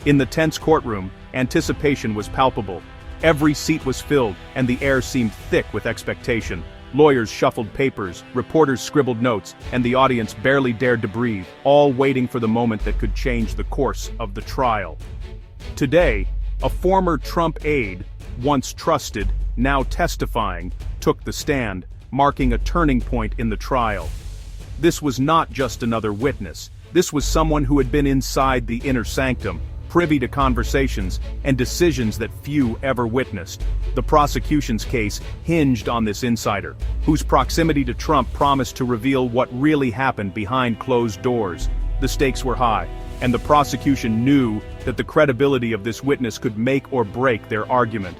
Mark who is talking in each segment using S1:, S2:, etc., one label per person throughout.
S1: In the tense courtroom, anticipation was palpable. Every seat was filled, and the air seemed thick with expectation. Lawyers shuffled papers, reporters scribbled notes, and the audience barely dared to breathe, all waiting for the moment that could change the course of the trial. Today, a former Trump aide, once trusted, now testifying, took the stand, marking a turning point in the trial. This was not just another witness. This was someone who had been inside the inner sanctum, privy to conversations and decisions that few ever witnessed. The prosecution's case hinged on this insider, whose proximity to Trump promised to reveal what really happened behind closed doors. The stakes were high, and the prosecution knew that the credibility of this witness could make or break their argument.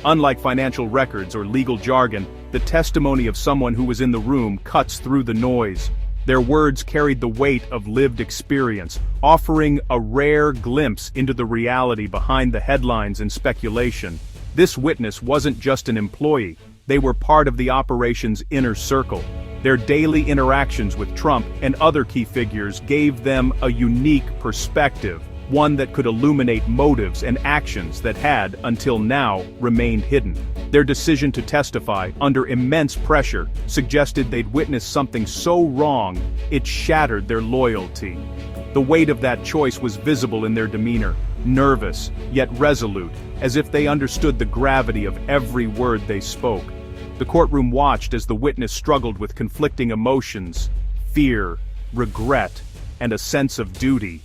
S1: Unlike financial records or legal jargon, the testimony of someone who was in the room cuts through the noise. Their words carried the weight of lived experience, offering a rare glimpse into the reality behind the headlines and speculation. This witness wasn't just an employee, they were part of the operation's inner circle. Their daily interactions with Trump and other key figures gave them a unique perspective, one that could illuminate motives and actions that had, until now, remained hidden. Their decision to testify, under immense pressure, suggested they'd witnessed something so wrong, it shattered their loyalty. The weight of that choice was visible in their demeanor, nervous, yet resolute, as if they understood the gravity of every word they spoke. The courtroom watched as the witness struggled with conflicting emotions, fear, regret, and a sense of duty.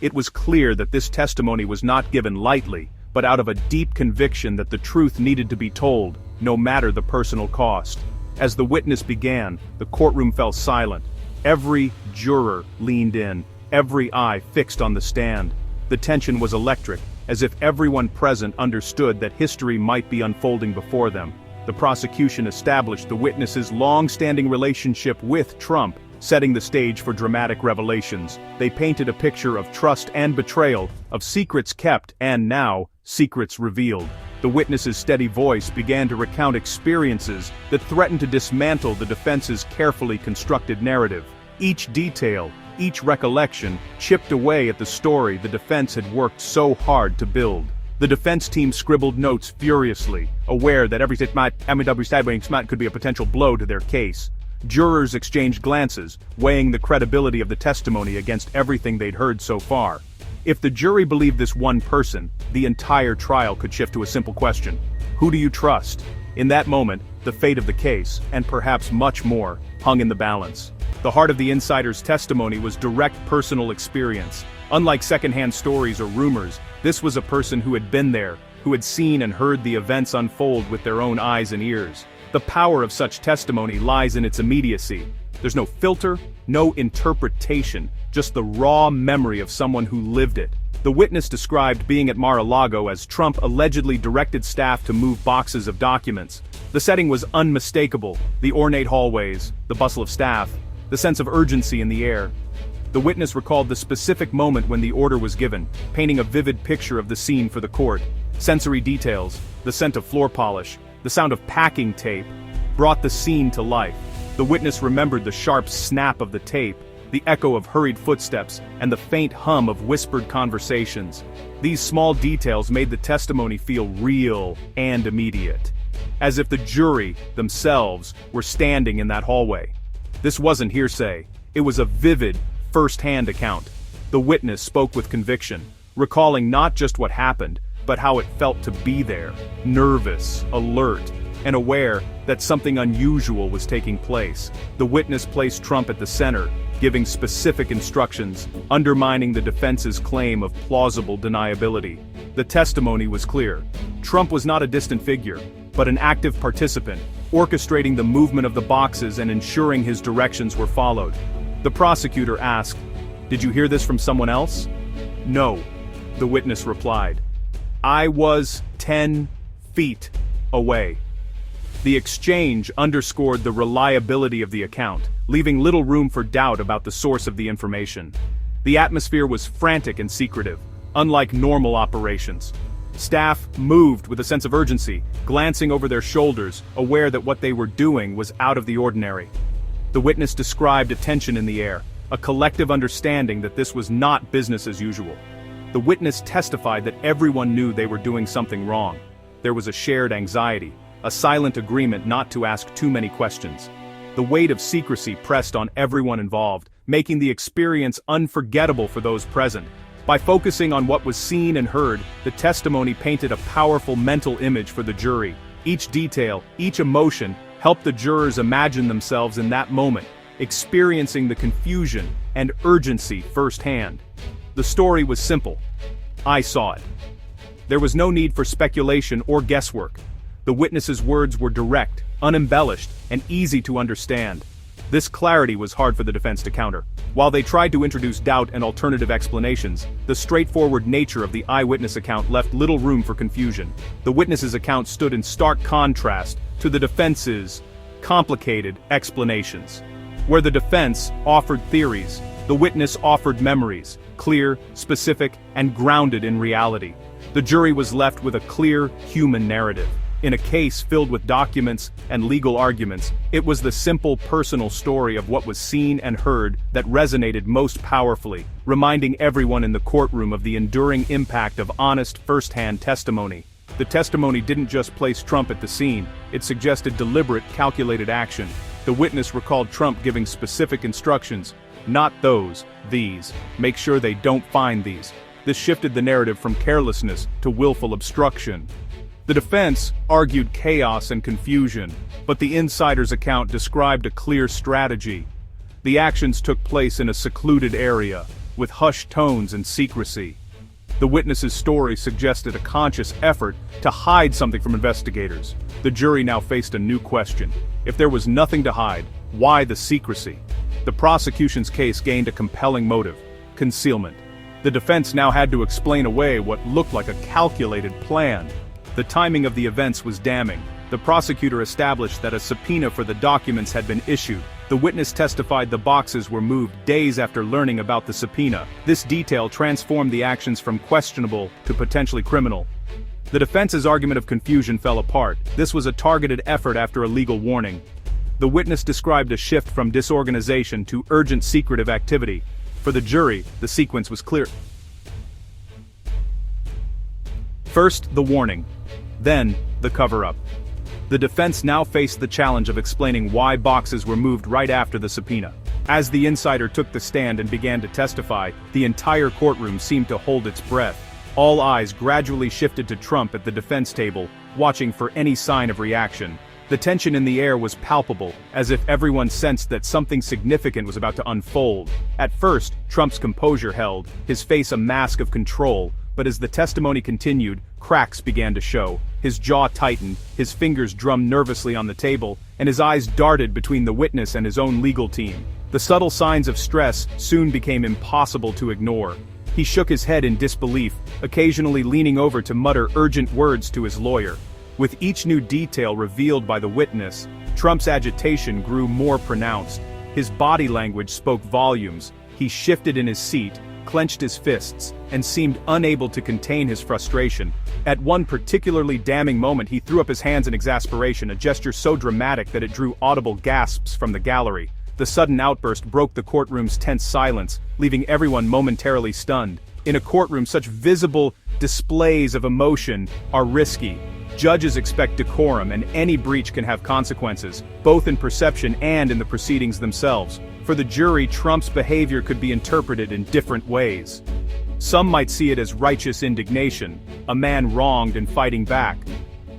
S1: It was clear that this testimony was not given lightly, but out of a deep conviction that the truth needed to be told, no matter the personal cost. As the witness began, the courtroom fell silent. Every juror leaned in, every eye fixed on the stand. The tension was electric, as if everyone present understood that history might be unfolding before them. The prosecution established the witness's long-standing relationship with Trump, setting the stage for dramatic revelations. They painted a picture of trust and betrayal, of secrets kept and now, secrets revealed. The witness's steady voice began to recount experiences that threatened to dismantle the defense's carefully constructed narrative. Each detail, each recollection, chipped away at the story the defense had worked so hard to build. The defense team scribbled notes furiously, aware that every statement could be a potential blow to their case. Jurors exchanged glances, weighing the credibility of the testimony against everything they'd heard so far. If the jury believed this one person, the entire trial could shift to a simple question: who do you trust? In that moment, the fate of the case, and perhaps much more, hung in the balance. The heart of the insider's testimony was direct personal experience. Unlike secondhand stories or rumors, this was a person who had been there, who had seen and heard the events unfold with their own eyes and ears. The power of such testimony lies in its immediacy. There's no filter, no interpretation, just the raw memory of someone who lived it. The witness described being at Mar-a-Lago as Trump allegedly directed staff to move boxes of documents. The setting was unmistakable: the ornate hallways, the bustle of staff, the sense of urgency in the air. The witness recalled the specific moment when the order was given, painting a vivid picture of the scene for the court. Sensory details, the scent of floor polish, the sound of packing tape, brought the scene to life. The witness remembered the sharp snap of the tape, the echo of hurried footsteps, and the faint hum of whispered conversations. These small details made the testimony feel real and immediate, as if the jury, themselves, were standing in that hallway. This wasn't hearsay. It was a vivid, first-hand account. The witness spoke with conviction, recalling not just what happened, but how it felt to be there, nervous, alert, and aware that something unusual was taking place. The witness placed Trump at the center, giving specific instructions, undermining the defense's claim of plausible deniability. The testimony was clear. Trump was not a distant figure, but an active participant, orchestrating the movement of the boxes and ensuring his directions were followed. The prosecutor asked, "Did you hear this from someone else?" "No," the witness replied. "I was 10 feet away." The exchange underscored the reliability of the account, leaving little room for doubt about the source of the information. The atmosphere was frantic and secretive, unlike normal operations. Staff moved with a sense of urgency, glancing over their shoulders, aware that what they were doing was out of the ordinary. The witness described a tension in the air, a collective understanding that this was not business as usual. The witness testified that everyone knew they were doing something wrong. There was a shared anxiety, a silent agreement not to ask too many questions. The weight of secrecy pressed on everyone involved, making the experience unforgettable for those present. By focusing on what was seen and heard, the testimony painted a powerful mental image for the jury. Each detail, each emotion, helped the jurors imagine themselves in that moment, experiencing the confusion and urgency firsthand. The story was simple. I saw it. There was no need for speculation or guesswork. The witness's words were direct, unembellished, and easy to understand. This clarity was hard for the defense to counter. While they tried to introduce doubt and alternative explanations, the straightforward nature of the eyewitness account left little room for confusion. The witness's account stood in stark contrast to the defense's complicated explanations. Where the defense offered theories, the witness offered memories, clear, specific, and grounded in reality. The jury was left with a clear, human narrative. In a case filled with documents and legal arguments, it was the simple personal story of what was seen and heard that resonated most powerfully, reminding everyone in the courtroom of the enduring impact of honest, first-hand testimony. The testimony didn't just place Trump at the scene, it suggested deliberate, calculated action. The witness recalled Trump giving specific instructions, not these, make sure they don't find these. This shifted the narrative from carelessness to willful obstruction. The defense argued chaos and confusion, but the insider's account described a clear strategy. The actions took place in a secluded area, with hushed tones and secrecy. The witness's story suggested a conscious effort to hide something from investigators. The jury now faced a new question. If there was nothing to hide, why the secrecy? The prosecution's case gained a compelling motive: concealment. The defense now had to explain away what looked like a calculated plan. The timing of the events was damning. The prosecutor established that a subpoena for the documents had been issued. The witness testified the boxes were moved days after learning about the subpoena. This detail transformed the actions from questionable to potentially criminal. The defense's argument of confusion fell apart. This was a targeted effort after a legal warning. The witness described a shift from disorganization to urgent secretive activity. For the jury, the sequence was clear. First, the warning. Then, the cover-up. The defense now faced the challenge of explaining why boxes were moved right after the subpoena. As the insider took the stand and began to testify, the entire courtroom seemed to hold its breath. All eyes gradually shifted to Trump at the defense table, watching for any sign of reaction. The tension in the air was palpable, as if everyone sensed that something significant was about to unfold. At first, Trump's composure held, his face a mask of control, but as the testimony continued, cracks began to show. His jaw tightened, his fingers drummed nervously on the table, and his eyes darted between the witness and his own legal team. The subtle signs of stress soon became impossible to ignore. He shook his head in disbelief, occasionally leaning over to mutter urgent words to his lawyer. With each new detail revealed by the witness, Trump's agitation grew more pronounced. His body language spoke volumes. He shifted in his seat, clenched his fists, and seemed unable to contain his frustration. At one particularly damning moment, he threw up his hands in exasperation, a gesture so dramatic that it drew audible gasps from the gallery. The sudden outburst broke the courtroom's tense silence, leaving everyone momentarily stunned. In a courtroom, such visible displays of emotion are risky. Judges expect decorum, and any breach can have consequences, both in perception and in the proceedings themselves. For the jury, Trump's behavior could be interpreted in different ways. Some might see it as righteous indignation, a man wronged and fighting back.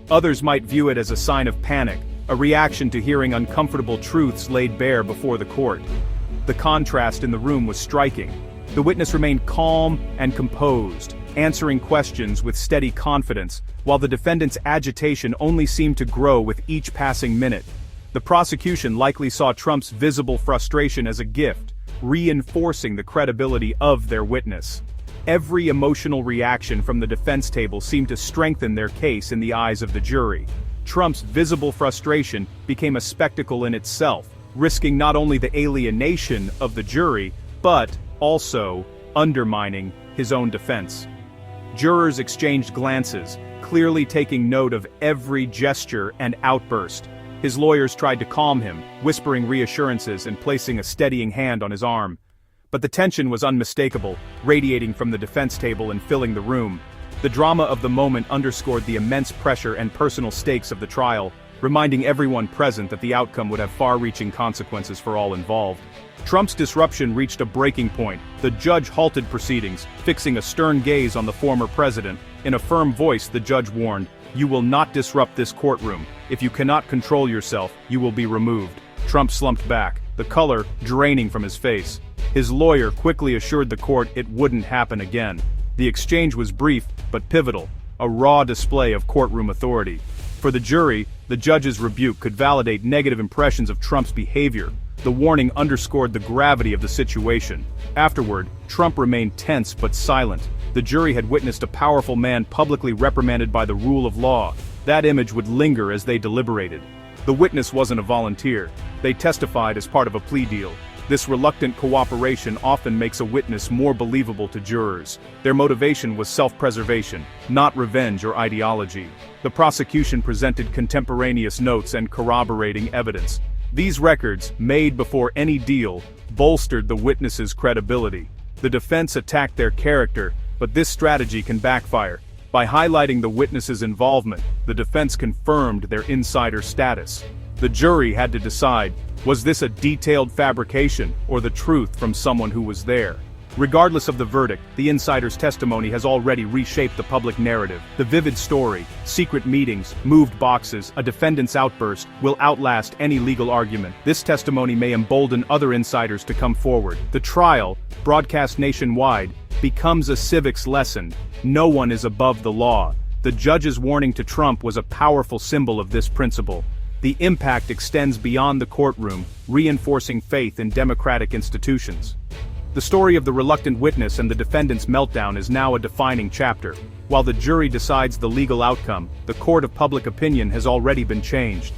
S1: Others might view it as a sign of panic, a reaction to hearing uncomfortable truths laid bare before the court. The contrast in the room was striking. The witness remained calm and composed, answering questions with steady confidence, while the defendant's agitation only seemed to grow with each passing minute. The prosecution likely saw Trump's visible frustration as a gift, reinforcing the credibility of their witness. Every emotional reaction from the defense table seemed to strengthen their case in the eyes of the jury. Trump's visible frustration became a spectacle in itself, risking not only the alienation of the jury, but also undermining his own defense. Jurors exchanged glances, clearly taking note of every gesture and outburst. His lawyers tried to calm him, whispering reassurances and placing a steadying hand on his arm. But the tension was unmistakable, radiating from the defense table and filling the room. The drama of the moment underscored the immense pressure and personal stakes of the trial, reminding everyone present that the outcome would have far-reaching consequences for all involved. Trump's disruption reached a breaking point. The judge halted proceedings, fixing a stern gaze on the former president. In a firm voice, the judge warned, "You will not disrupt this courtroom. If you cannot control yourself, you will be removed." Trump slumped back, the color draining from his face. His lawyer quickly assured the court it wouldn't happen again. The exchange was brief, but pivotal, a raw display of courtroom authority. For the jury, the judge's rebuke could validate negative impressions of Trump's behavior. The warning underscored the gravity of the situation. Afterward, Trump remained tense but silent. The jury had witnessed a powerful man publicly reprimanded by the rule of law. That image would linger as they deliberated. The witness wasn't a volunteer. They testified as part of a plea deal. This reluctant cooperation often makes a witness more believable to jurors. Their motivation was self-preservation, not revenge or ideology. The prosecution presented contemporaneous notes and corroborating evidence. These records, made before any deal, bolstered the witnesses' credibility. The defense attacked their character, but this strategy can backfire. By highlighting the witnesses' involvement, the defense confirmed their insider status. The jury had to decide, was this a detailed fabrication or the truth from someone who was there? Regardless of the verdict, the insider's testimony has already reshaped the public narrative. The vivid story, secret meetings, moved boxes, a defendant's outburst, will outlast any legal argument. This testimony may embolden other insiders to come forward. The trial, broadcast nationwide, becomes a civics lesson. No one is above the law. The judge's warning to Trump was a powerful symbol of this principle. The impact extends beyond the courtroom, reinforcing faith in democratic institutions. The story of the reluctant witness and the defendant's meltdown is now a defining chapter. While the jury decides the legal outcome, the court of public opinion has already been changed.